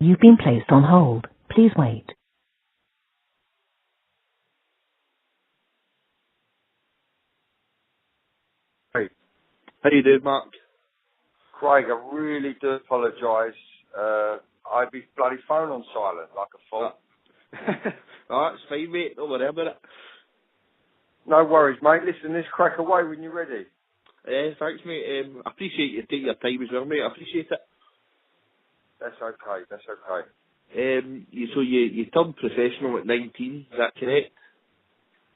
You've been placed on hold. Please wait. Hey, How you doing, Mark? Craig, I really do apologise. I'd be bloody phone on silent like a fool. Oh, it's fine, mate. Don't worry about it. No worries, mate. Listen, this crack away when you're ready. Thanks, mate. I appreciate you taking your time as well, mate. I appreciate it. That's okay. That's okay. You turned professional at 19, is that correct?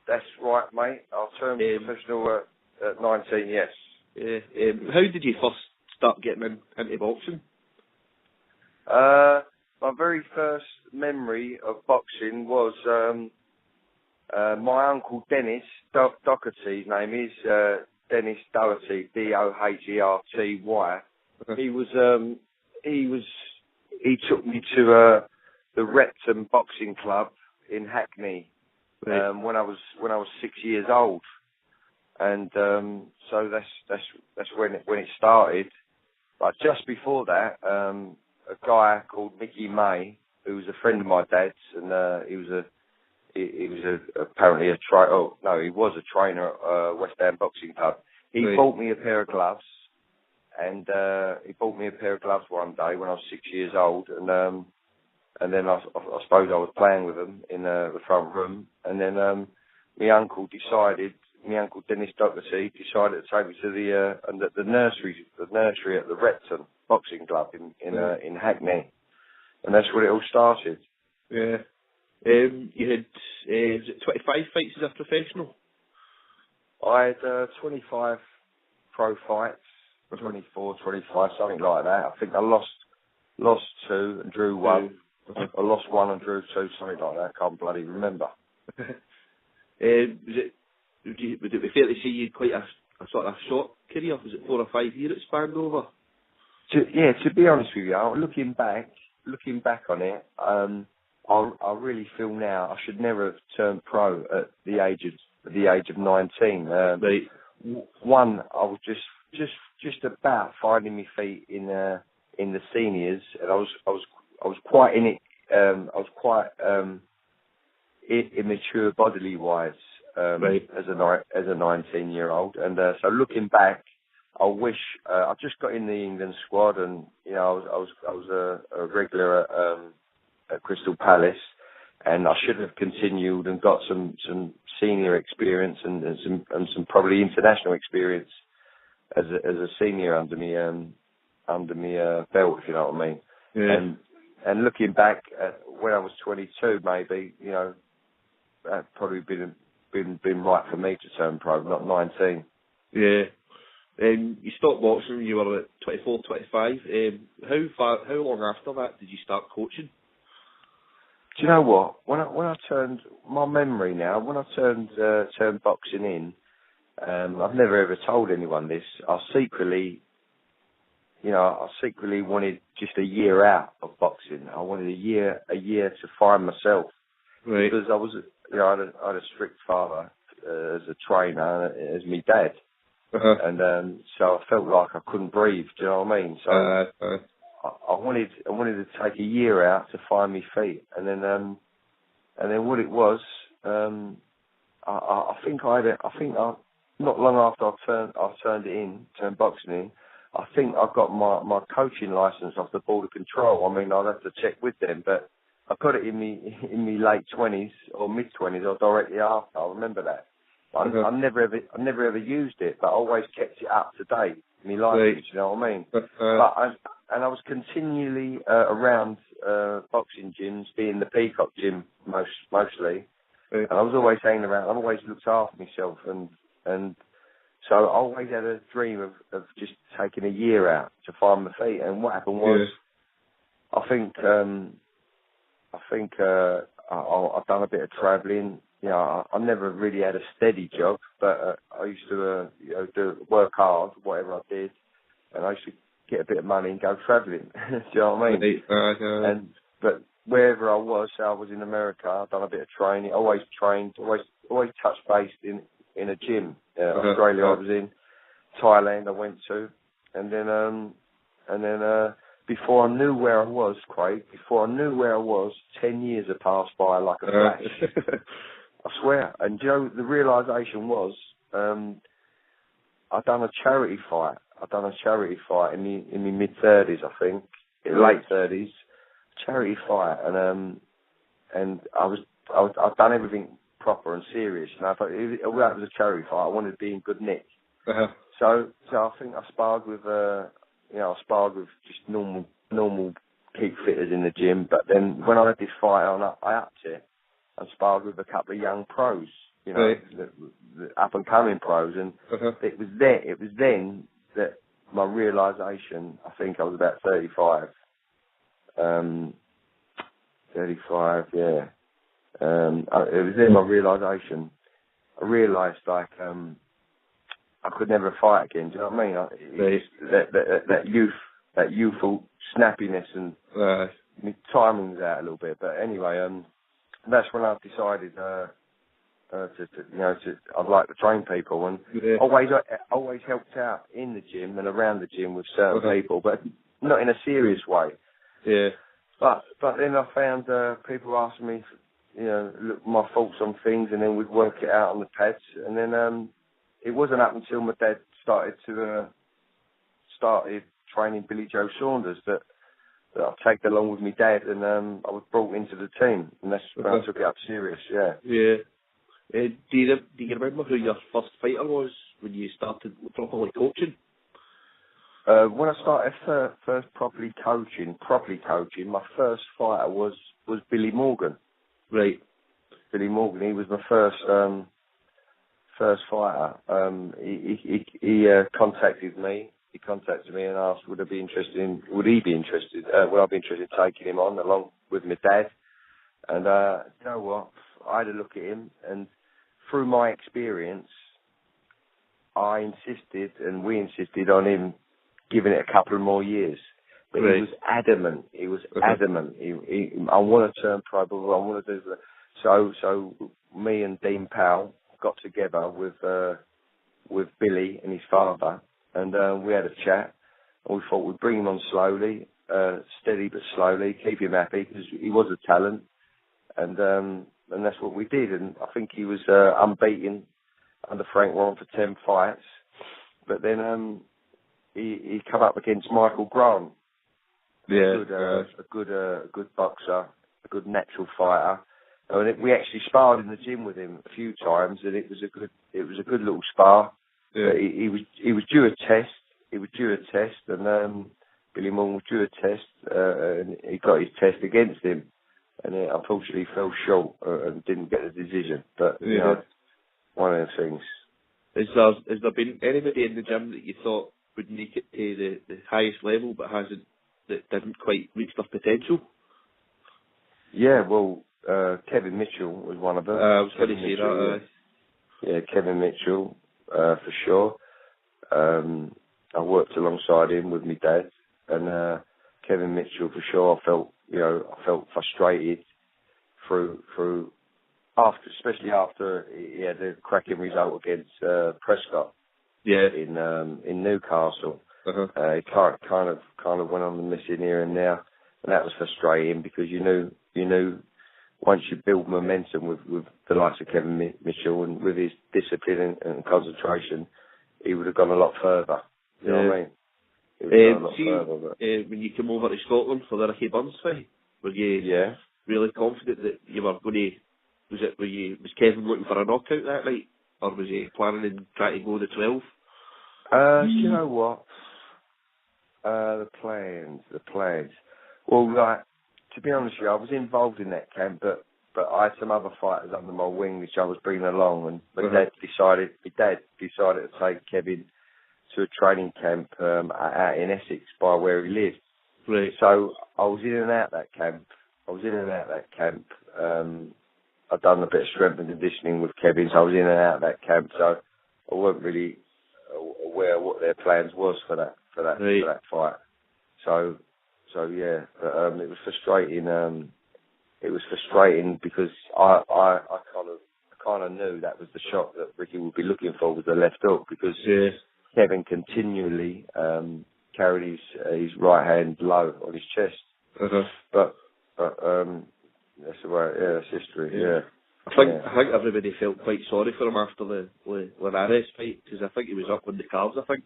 That's right, mate. I'll turn professional at 19, yes. How did you first start getting into boxing? My very first memory of boxing was my uncle Dennis Doherty. His name is Dennis Doherty, Doherty. He took me to the Repton Boxing Club in Hackney when I was 6 years old, and so that's when it started. But just before that, a guy called Mickey May, who was a friend of my dad's, and he was apparently a trainer. Oh no, he was a trainer at West Ham Boxing Club. He bought me a pair of gloves, and he bought me a pair of gloves one day when I was 6 years old, and then I suppose I was playing with them in the front room, and then my uncle Dennis Doherty decided to take me to the nursery at the Repton Boxing Club in Hackney, and that's where it all started. Yeah. You had was it 25 fights as a professional? I had 25 pro fights, 24, 25, something like that. I think I lost two and drew one. I lost one and drew two, something like that. I can't bloody remember. Would it be fair to say you had quite a sort of short career? Was it 4 or 5 years it spanned over? To be honest with you, looking back on it, I really feel now I should never have turned pro at the age of 19. Right. One, I was just about finding my feet in the seniors, and I was quite in it. I was quite immature bodily wise as a 19-year-old, and so looking back, I wish I just got in the England squad, and I was a regular at Crystal Palace, and I should have continued and got some senior experience and some probably international experience as a senior under me belt, if you know what I mean. Yeah. And looking back at when I was 22, maybe that probably been right for me to turn pro, not 19. Yeah. You stopped boxing when you were at 24, 25. How long after that did you start coaching? Do you know what? When I turned my memory now, when I turned boxing in, I've never ever told anyone this. I secretly wanted just a year out of boxing. I wanted a year to find myself, right? Because I was, I had a strict father as a trainer, as my dad, and so I felt like I couldn't breathe. Do you know what I mean? So I wanted to take a year out to find my feet, and then what it was, I think not long after I turned boxing in, I think I got my coaching license off the Board of Control. I mean, I'd have to check with them, but I got it in me late 20s or mid 20s or directly after. I remember that. I never ever used it, but I always kept it up to date. My license, you know what I mean? But I was continually around boxing gyms, being the Peacock gym mostly, and I was always hanging around. I've always looked after myself, and so I always had a dream of just taking a year out to find my feet. And what happened was, I think I've done a bit of travelling. I never really had a steady job, but I used to work hard, whatever I did, and I used to get a bit of money and go travelling. Do you know what I mean? But wherever I was in America, I've done a bit of training. Always trained, always touch base in a gym. Australia, I was in. Thailand, I went to, and then before I knew where I was, Craig, 10 years had passed by like a flash. I swear. And you know, the realisation was, I'd done a charity fight. In my mid-30s, I think, late 30s, charity fight, and I'd done everything proper and serious. And I thought, although it was a charity fight, I wanted to be in good nick. So I think I sparred with just normal keep fitters in the gym. But then when I had this fight on, I upped it and sparred with a couple of young pros, the up and coming pros, and it was then that my realisation. I think I was about 35. 35, yeah. It was then my realisation. I realised like I could never fight again. Do you know what I mean? That youthful snappiness and my timing's out a little bit. But anyway, that's when I decided I'd like to train people, and always helped out in the gym and around the gym with certain people, but not in a serious way. Yeah. But then I found people asking me, look, my thoughts on things, and then we'd work it out on the pads. And then it wasn't up until my dad started training Billy Joe Saunders that I take along with my dad, and I was brought into the team, and that's when I took it up serious. Yeah. Yeah. Do you remember who your first fighter was when you started properly coaching? When I started first properly coaching, my first fighter was Billy Morgan. Right. Billy Morgan. He was my first fighter. He contacted me. He contacted me and asked, would I be interested in taking him on along with my dad? And you know what? I had a look at him, and through my experience, we insisted on him giving it a couple of more years. But he was adamant. I want to turn pro, but I want to do that. So me and Dean Powell got together with Billy and his father, and we had a chat. And we thought we'd bring him on slowly, steady but slowly, keep him happy, because he was a talent. And that's what we did. And I think he was unbeaten under Frank Warren for 10 fights. But then he come up against Michael Grant. A good boxer, a good natural fighter. And we actually sparred in the gym with him a few times, and it was a good little spar. Yeah. He was due a test. And Billy Morgan was due a test, and he got his test against him, and unfortunately fell short and didn't get the decision. But one of the things. Has there been anybody in the gym that you thought would make it to the highest level, but that didn't quite reach their potential? Yeah, well, Kevin Mitchell was one of them. I was going to say that. Yeah, Kevin Mitchell, for sure. I worked alongside him with my dad, and Kevin Mitchell, for sure. I felt frustrated through especially after he had a cracking result against Prescott. Yeah. In Newcastle. He kind of went on the missing here and there, and that was frustrating because you knew once you build momentum with the likes of Kevin Mitchell and with his discipline and concentration, he would have gone a lot further. You know what I mean? He would have gone a lot further. But when you came over to Scotland for the Ricky Burns fight, were you really confident that you were going to? Was Kevin looking for a knockout that night, or was he planning and trying to go to 12? You know what? The plans. Well, to be honest with you, I was involved in that camp, but I had some other fighters under my wing which I was bringing along, and my dad decided to take Kevin to a training camp out in Essex by where he lived. Right. So I was in and out that camp. I'd done a bit of strength and conditioning with Kevin, so I was in and out of that camp. So I wasn't really aware what their plans was for that fight. So yeah, but it was frustrating. It was frustrating because I kind of knew that was the shot that Ricky would be looking for with the left hook, because Kevin continually carried his right hand low on his chest. But that's the way. Yeah, that's history. Yeah. I think everybody felt quite sorry for him after the Linares fight, because I think he was up on the cards. I think.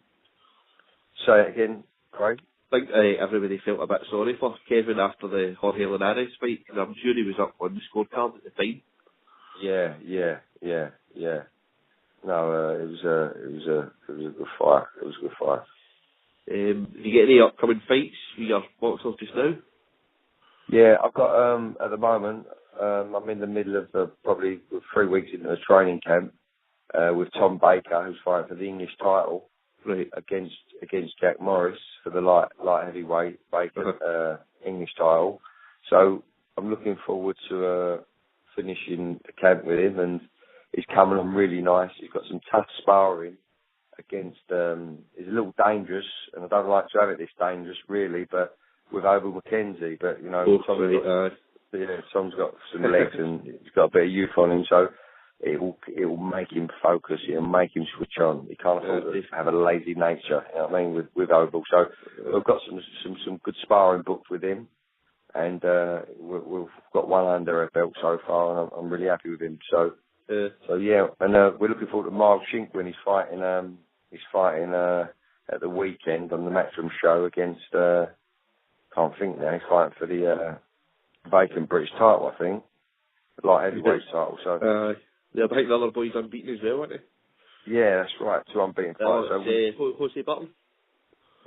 Say it again, Craig. I think everybody felt a bit sorry for Kevin after the Jorge Linares fight, because I'm sure he was up on the scorecard at the time. Yeah. No, it was a good fight. It was a good fight. Do you get any upcoming fights with your boxers just now? Yeah, I've got at the moment. I'm in the middle of probably 3 weeks into a training camp with Tom Baker, who's fighting for the English title, right, against Jack Morris for the light heavyweight Baker English title. So I'm looking forward to finishing the camp with him, and he's coming on really nice. He's got some tough sparring against. He's a little dangerous, and I don't like to have it this dangerous really, but with Abel McKenzie, but you know, Tom's got some legs and he's got a bit of youth on him, so it will make him focus. It'll make him switch on. He can't afford to have a lazy nature. You know what I mean? With Abel, so we've got some good sparring booked with him, and we've got one under our belt so far, and I'm really happy with him. So yeah, and we're looking forward to Miles Shink when he's fighting. He's fighting at the weekend on the Matchroom show against. Can't think now. He's fighting for the vacant British title, I think, light heavyweight title. So I think the other boy's unbeaten as well, aren't they? Yeah, that's right. 2 unbeaten fights. Jose Button.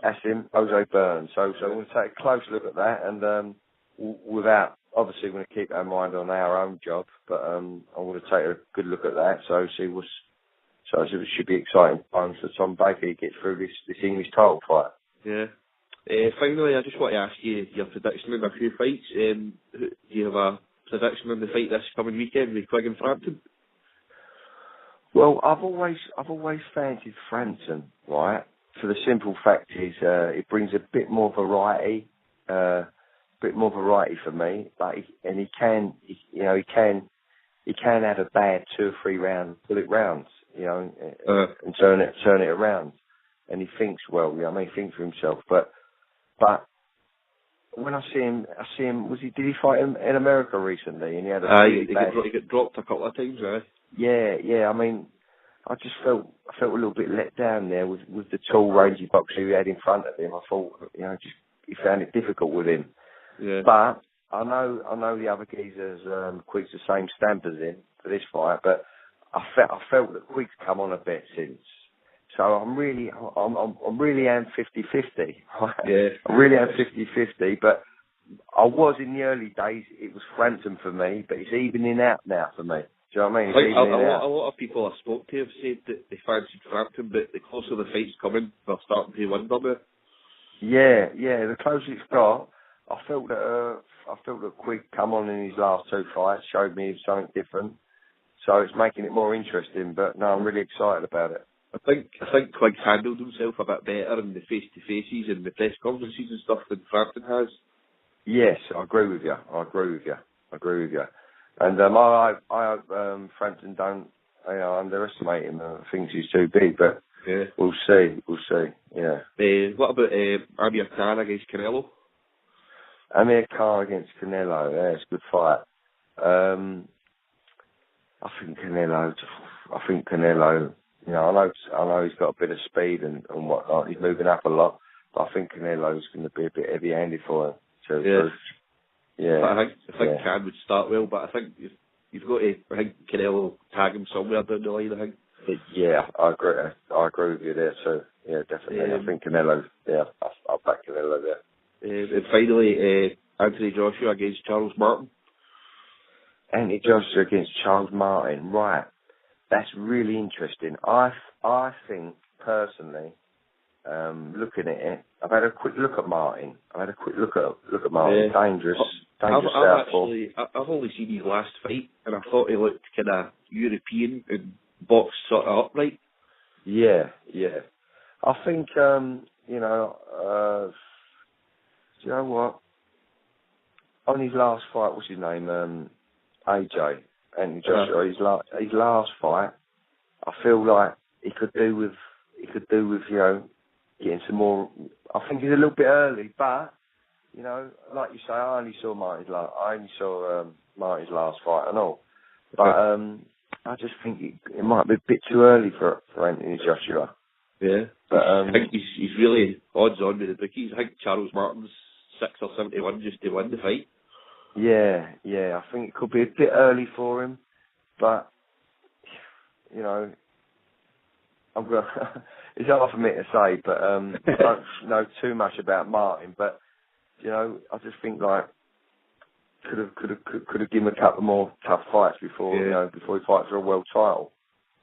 That's him, Jose Burns. So we're going to take a close look at that, and without obviously we're going to keep our mind on our own job, but I'm going to take a good look at that. So it should be exciting times for Tom Baker to get through this English title fight. Yeah. Finally, I just want to ask you your prediction on a few fights. Do you have a prediction on the fight this coming weekend with Quigg and Frampton? Well, I've always fancied Frampton, right? For the simple fact is, it brings a bit more variety, for me. But he can have a bad 2 or 3 rounds, you know, and turn it around. And he thinks well, you know, he thinks for himself, but when I see him, did he fight in America recently? And he had he got dropped a couple of times, right? Yeah. I mean, I just felt a little bit let down there with the tall, rangy boxer he had in front of him. I thought, you know, he found it difficult with him. Yeah. But I know the other geezers, Quigg's the same stamp as him for this fight, but I felt that Quigg's come on a bit since. So I'm really am 50-50. Yeah. I really am 50-50, but I was in the early days, it was Frampton for me, but it's evening out now for me. Do you know what I mean? A lot of people I spoke to have said that they fancied Frampton, but the closer the fight's coming, they're starting to wonder now. Yeah, the closer it's got, I felt that Quigg come on in his last 2 fights, showed me something different. So it's making it more interesting, but no, I'm really excited about it. I think Quigg's handled himself a bit better in the face-to-faces and the press conferences and stuff than Frampton has. Yes, I agree with you. And I hope Frampton don't underestimate him. Thinks he's too big, but yeah, we'll see. Yeah. What about Amir Khan against Canelo? Amir Khan against Canelo. Yeah, it's a good fight. I think Canelo. You know, I know he's got a bit of speed and whatnot. He's moving up a lot, but I think Canelo's going to be a bit heavy-handed for him. Yeah. I think Khan would start well, but I think you've got to. I think Canelo tag him somewhere down the line. I think. Yeah, I agree with you there. So yeah, definitely. I think Canelo. Yeah, I'll back Canelo there. And finally, Anthony Joshua against Charles Martin. Anthony Joshua against Charles Martin, right? That's really interesting. I think, personally, looking at it, I've had a quick look at Martin. Martin. Dangerous southpaw. I've only seen his last fight, and I thought he looked kind of European and boxed sort of upright. Yeah. I think, do you know what? On his last fight, what's his name? AJ. And Joshua, his last fight, I feel like he could do with, you know, getting some more. I think he's a little bit early, but you know, like you say, I only saw Marty's last fight and all. But I just think it might be a bit too early for Anthony Joshua. Yeah, but I think he's really odds on with the bookies. I think Charles Martin's 6 or 71 just to win the fight. Yeah, I think it could be a bit early for him, but you know, it's hard for me to say, but I don't know too much about Martin, but you know, I just think like could have given him a couple more tough fights before before he fights for a world title.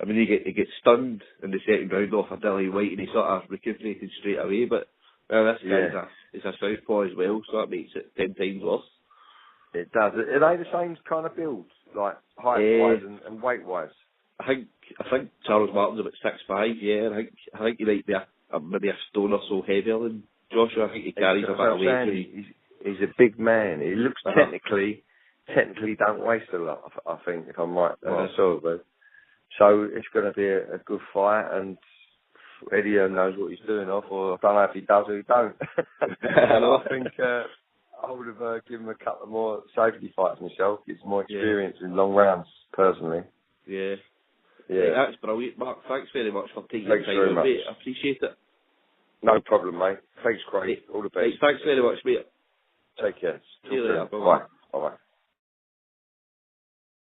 I mean, he gets stunned in the second round off a Dilly White, and he sort of recuperated straight away. But this guy's is a southpaw as well, so that makes it 10 times worse. It does. Are they the same kind of builds, like height-wise and weight-wise? I think Charles Martin's about 6'5", yeah. I think he might be maybe a stone or so heavier than Joshua. I think he carries a bit of weight. He's a big man. He looks technically don't waste a lot, I think, if I'm right. So it's going to be a good fight, and Eddie knows what he's doing off, or I don't know if he does or he don't. And I think I would have given him a couple more safety fights myself, get some more experience in long rounds, personally. Yeah. That's brilliant, Mark. Thanks very much for taking the time, mate. I appreciate it. No problem, mate. Thanks, Craig. All the best. Thanks very much, mate. Take care. See you later. Bye. Bye.